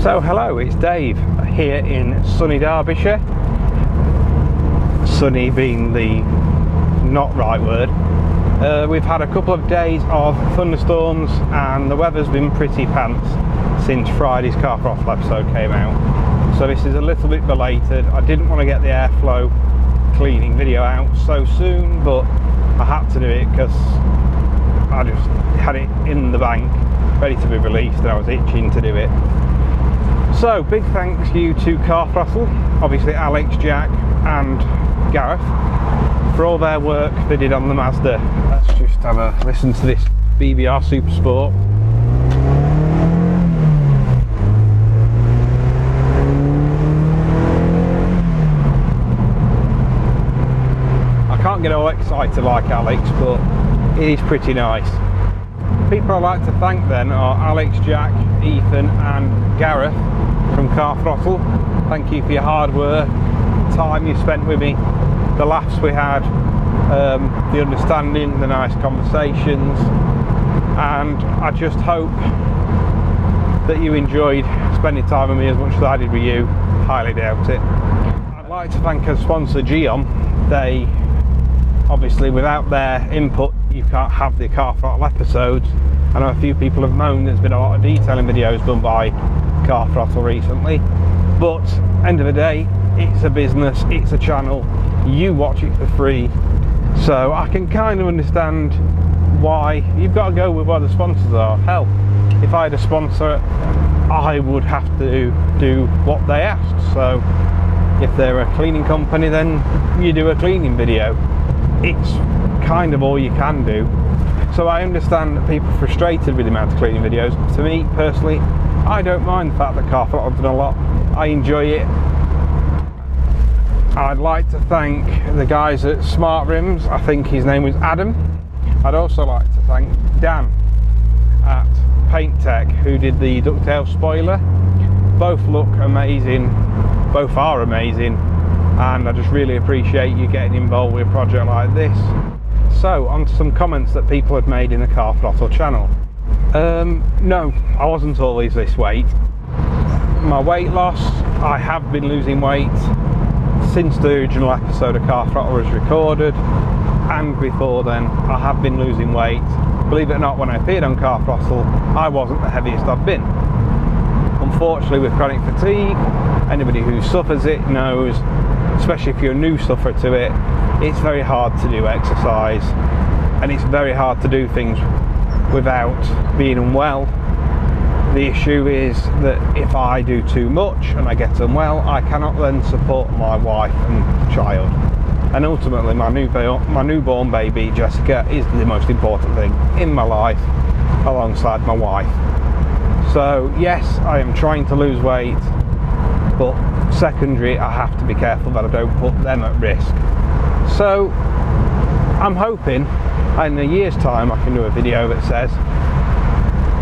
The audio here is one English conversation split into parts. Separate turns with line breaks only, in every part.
So hello, it's Dave here in sunny Derbyshire. Sunny being the not right word. We've had a couple of days of thunderstorms and the weather's been pretty pants since Friday's Car Throttle episode came out. So this is a little bit belated. I didn't want to get the airflow cleaning video out so soon, but I had to do it because I just had it in the bank ready to be released and I was itching to do it. So big thanks you to Car Throttle, obviously Alex, Jack and Gareth for all their work they did on the Mazda. Let's just have a listen to this BBR Super Sport. I can't get all excited like Alex, but it is pretty nice. People I'd like to thank then are Alex, Jack, Ethan and Gareth from Car Throttle. Thank you for your hard work, the time you spent with me, the laughs we had, the understanding, the nice conversations, and I just hope that you enjoyed spending time with me as much as I did with you. Highly doubt it. I'd like to thank our sponsor Gyeon. They obviously, without their input you can't have the Car Throttle episodes. I know a few people have moaned there's been a lot of detailing videos done by Car Throttle recently, but end of the day it's a business, it's a channel, you watch it for free, so I can kind of understand why you've got to go with what the sponsors are. Hell, if I had a sponsor I would have to do what they asked. So if they're a cleaning company, then you do a cleaning video. It's kind of all you can do. So I understand that people are frustrated with the amount of cleaning videos. To me personally, I don't mind the fact that Car Throttle have done a lot. I enjoy it. I'd like to thank the guys at Smart Rims. I think his name was Adam. I'd also like to thank Dan at Paint Tech who did the ducktail spoiler. Both look amazing, both are amazing, and I just really appreciate you getting involved with a project like this. So on to some comments that people had made in the Car Throttle channel. No, I wasn't always this weight. My weight loss, I have been losing weight since the original episode of Car Throttle was recorded, and before then I have been losing weight. Believe it or not, when I appeared on Car Throttle I wasn't the heaviest I've been. Unfortunately, with chronic fatigue, anybody who suffers it knows, especially if you're a new sufferer to it, it's very hard to do exercise and it's very hard to do things without being unwell. The issue is that if I do too much and I get unwell, I cannot then support my wife and child, and ultimately my newborn baby Jessica is the most important thing in my life alongside my wife. So yes, I am trying to lose weight, but secondary, I have to be careful that I don't put them at risk. So I'm hoping in a year's time I can do a video that says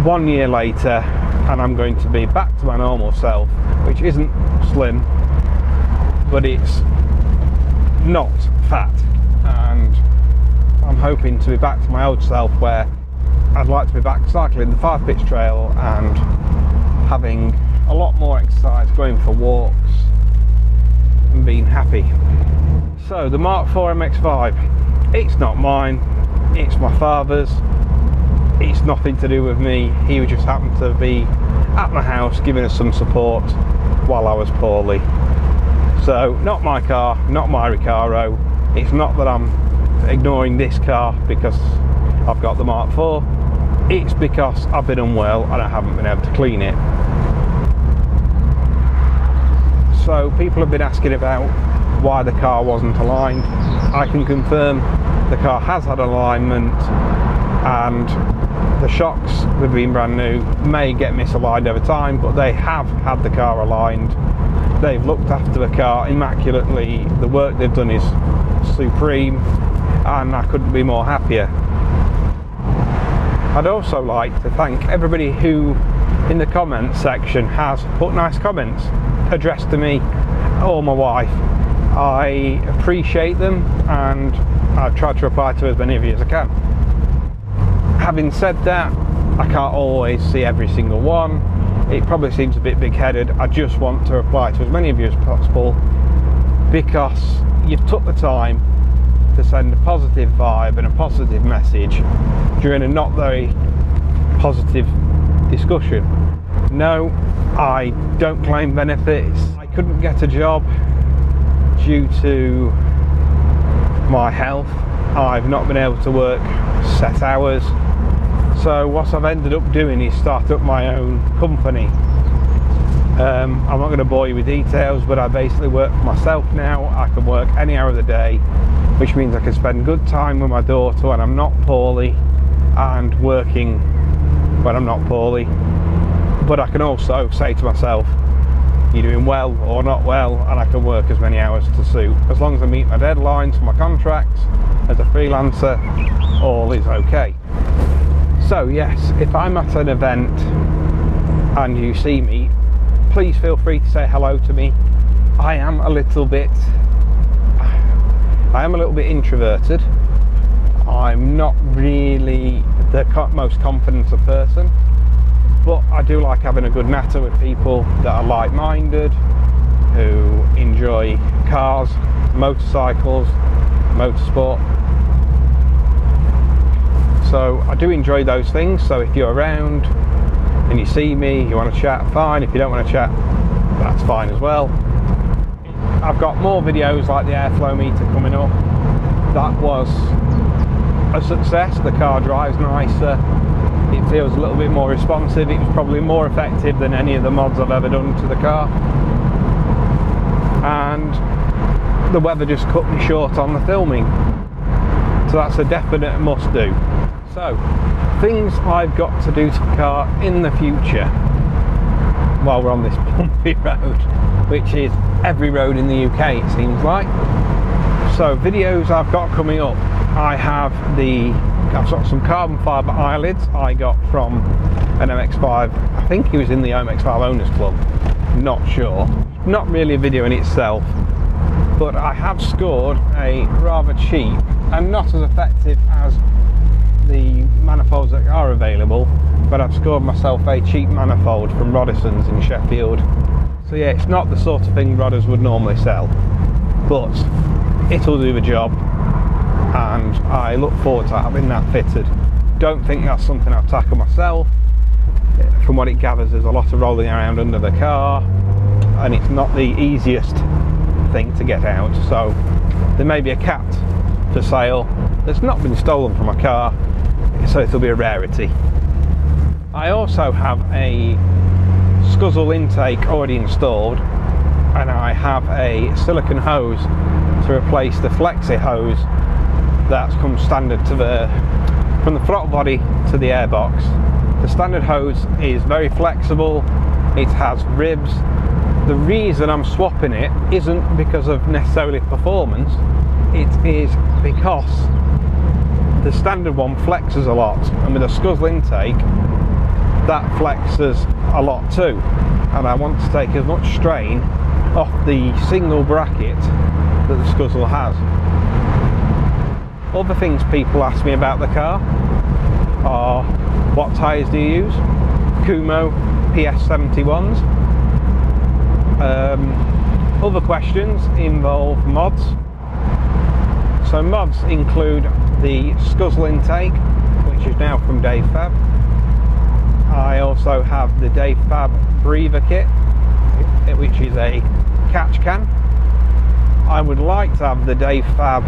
1 year later and I'm going to be back to my normal self, which isn't slim, but it's not fat, and I'm hoping to be back to my old self where I'd like to be back cycling the 5-pitch trail and having a lot more exercise, going for walks and being happy. So the Mark IV MX-5, it's not mine, it's my father's. It's nothing to do with me. He just happened to be at my house giving us some support while I was poorly. So not my car, not my Recaro. It's not that I'm ignoring this car because I've got the Mark IV. It's because I've been unwell and I haven't been able to clean it. So people have been asking about why the car wasn't aligned. I can confirm the car has had alignment, and the shocks, they've been brand new, may get misaligned over time, but they have had the car aligned. They've looked after the car immaculately. The work they've done is supreme and I couldn't be more happier. I'd also like to thank everybody who in the comments section has put nice comments addressed to me or my wife. I appreciate them and I've tried to reply to as many of you as I can. Having said that, I can't always see every single one. it probably seems a bit big-headed. I just want to reply to as many of you as possible because you've took the time to send a positive vibe and a positive message during a not very positive discussion. No, I don't claim benefits. I couldn't get a job due to my health. I've not been able to work set hours. So what I've ended up doing is start up my own company. I'm not going to bore you with details, but I basically work for myself now. I can work any hour of the day, which means I can spend good time with my daughter when I'm not poorly and working when I'm not poorly. But I can also say to myself, you're doing well or not well, and I can work as many hours to suit. As long as I meet my deadlines for my contracts as a freelancer, all is okay. So yes, if I'm at an event and you see me, please feel free to say hello to me. I am a little bit introverted. I'm not really the most confident of person, but I do like having a good natter with people that are like-minded, who enjoy cars, motorcycles, motorsport. So I do enjoy those things. So if you're around and you see me, you want to chat, fine. If you don't want to chat, that's fine as well. I've got more videos like the airflow meter coming up. That was a success. The car drives nicer. It feels a little bit more responsive. It was probably more effective than any of the mods I've ever done to the car. And the weather just cut me short on the filming. So that's a definite must do. So, things I've got to do to the car in the future while we're on this bumpy road, which is every road in the UK it seems like. So videos I've got coming up, I've got some carbon fibre eyelids I got from an MX-5. I think he was in the MX-5 Owners Club, not sure. Not really a video in itself, but I have scored a rather cheap and not as effective as the manifolds that are available, but I've scored myself a cheap manifold from Roddison's in Sheffield. So yeah, it's not the sort of thing Rodders would normally sell, but it'll do the job, and I look forward to having that fitted. Don't think that's something I'll tackle myself. From what it gathers, there's a lot of rolling around under the car, and it's not the easiest thing to get out. So there may be a cat for sale that's not been stolen from a car, so it'll be a rarity. I also have a scuzzle intake already installed, and I have a silicone hose to replace the flexi hose that's come standard from the throttle body to the airbox. The standard hose is very flexible, it has ribs. The reason I'm swapping it isn't because of necessarily performance, it is because the standard one flexes a lot, and with a scuzzle intake that flexes a lot too, and I want to take as much strain off the single bracket that the scuzzle has. Other things people ask me about the car are, what tyres do you use? Kumo PS71s. Other questions involve mods. So mods include the scuzzle intake, which is now from Dave Fab. I also have the Dave Fab breather kit, which is a catch can. I would like to have the Dave Fab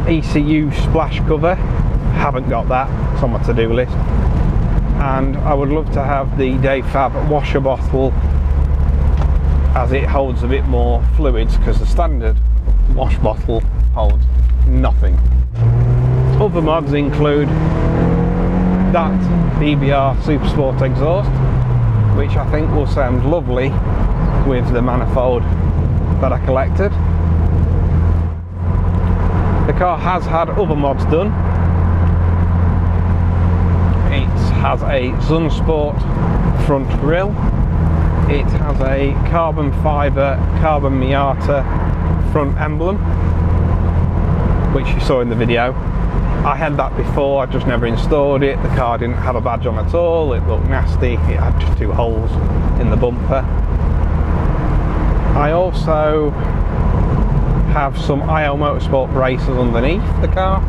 ECU splash cover. Haven't got that, it's on my to-do list. And I would love to have the Dave Fab washer bottle, as it holds a bit more fluids, because the standard wash bottle holds nothing. Other mods include that BBR Supersport exhaust, which I think will sound lovely with the manifold that I collected. The car has had other mods done. It has a Sunsport front grille. It has a carbon fibre, carbon Miata front emblem, which you saw in the video. I had that before, I just never installed it. The car didn't have a badge on at all, it looked nasty, it had just 2 holes in the bumper. I also have some IL Motorsport braces underneath the car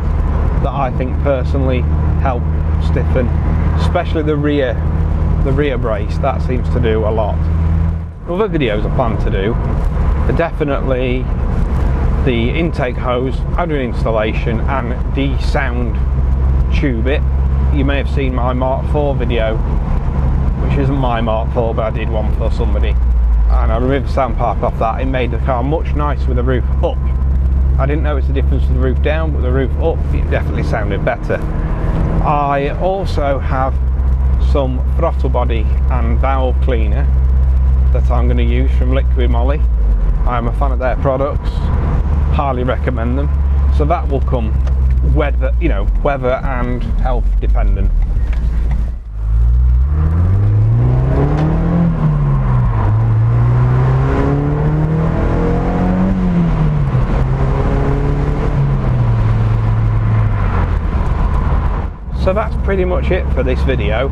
that I think personally help stiffen, especially the rear brace. That seems to do a lot. Other videos I plan to do are definitely the intake hose, how to do installation, and de-sound tube it. You may have seen my Mark IV video, which isn't my Mark IV, but I did one for somebody, and I removed the sound pipe off that. It made the car much nicer with the roof up. I didn't notice the difference with the roof down, but the roof up, it definitely sounded better. I also have some throttle body and valve cleaner that I'm going to use from Liquid Moly. I'm a fan of their products, highly recommend them. So that will come weather and health dependent. So that's pretty much it for this video.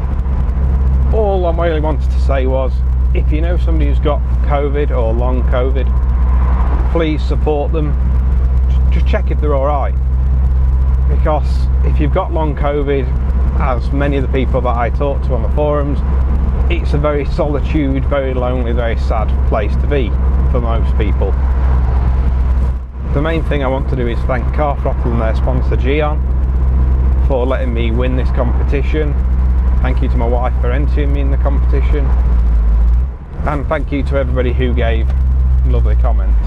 All I really wanted to say was, if you know somebody who's got COVID or long COVID, please support them. Just check if they're alright. Because if you've got long COVID, as many of the people that I talk to on the forums, it's a very solitude, very lonely, very sad place to be for most people. The main thing I want to do is thank Car Throttle and their sponsor Gyeon for letting me win this competition. Thank you to my wife for entering me in the competition, and thank you to everybody who gave lovely comments.